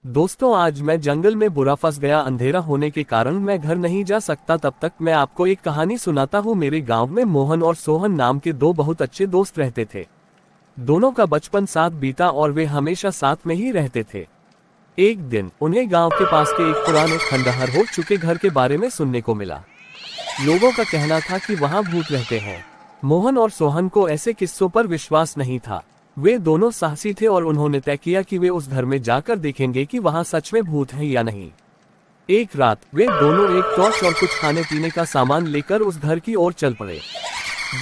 दोस्तों, आज मैं जंगल में बुरा फंस गया। अंधेरा होने के कारण मैं घर नहीं जा सकता। तब तक मैं आपको एक कहानी सुनाता हूँ। मेरे गांव में मोहन और सोहन नाम के दो बहुत अच्छे दोस्त रहते थे। दोनों का बचपन साथ बीता और वे हमेशा साथ में ही रहते थे। एक दिन उन्हें गांव के पास के एक पुराने खंडहर हो चुके घर के बारे में सुनने को मिला। लोगों का कहना था कि वहां भूत रहते हैं। मोहन और सोहन को ऐसे किस्सों पर विश्वास नहीं था। वे दोनों साहसी थे और उन्होंने तय किया कि वे उस घर में जाकर देखेंगे कि वहां सच में भूत है या नहीं। एक रात वे दोनों एक टॉर्च और कुछ खाने पीने का सामान लेकर उस घर की ओर चल पड़े।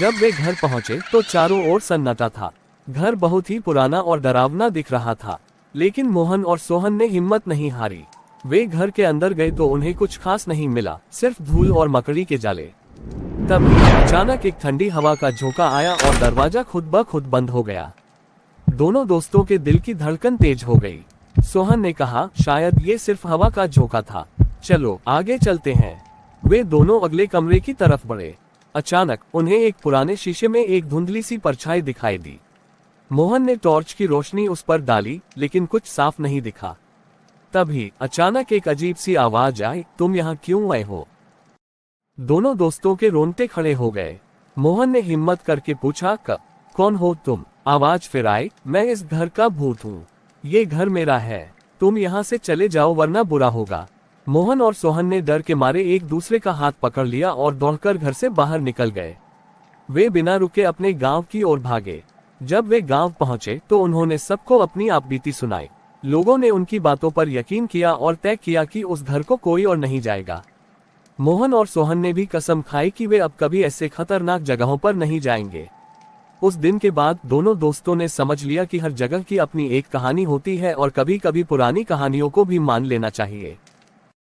जब वे घर पहुंचे तो चारों ओर सन्नाटा था। घर बहुत ही पुराना और डरावना दिख रहा था, लेकिन मोहन और सोहन ने हिम्मत नहीं हारी। वे घर के अंदर गए तो उन्हें कुछ खास नहीं मिला, सिर्फ धूल और मकड़ी के जाले। तभी अचानक एक ठंडी हवा का झोंका आया और दरवाजा खुद ब खुद बंद हो गया। दोनों दोस्तों के दिल की धड़कन तेज हो गई। सोहन ने कहा, शायद ये सिर्फ हवा का झोंका था, चलो आगे चलते हैं। वे दोनों अगले कमरे की तरफ बढ़े। अचानक उन्हें एक पुराने शीशे में एक धुंधली सी परछाई दिखाई दी। मोहन ने टॉर्च की रोशनी उस पर डाली, लेकिन कुछ साफ नहीं दिखा। तभी अचानक एक अजीब सी आवाज आई, तुम यहाँ क्यों आए हो? दोनों दोस्तों के रोंगटे खड़े हो गए। मोहन ने हिम्मत करके पूछा, कौन हो तुम? आवाज फिर आई, मैं इस घर का भूत हूँ। ये घर मेरा है, तुम यहाँ से चले जाओ वरना बुरा होगा। मोहन और सोहन ने डर के मारे एक दूसरे का हाथ पकड़ लिया और दौड़कर घर से बाहर निकल गए। वे बिना रुके अपने गांव की ओर भागे। जब वे गांव पहुंचे तो उन्होंने सबको अपनी आपबीती सुनाई। लोगों ने उनकी बातों पर यकीन किया और तय किया कि उस घर को कोई और नहीं जाएगा। मोहन और सोहन ने भी कसम खाई कि वे अब कभी ऐसे खतरनाक जगहों पर नहीं जाएंगे। उस दिन के बाद दोनों दोस्तों ने समझ लिया कि हर जगह की अपनी एक कहानी होती है और कभी कभी पुरानी कहानियों को भी मान लेना चाहिए।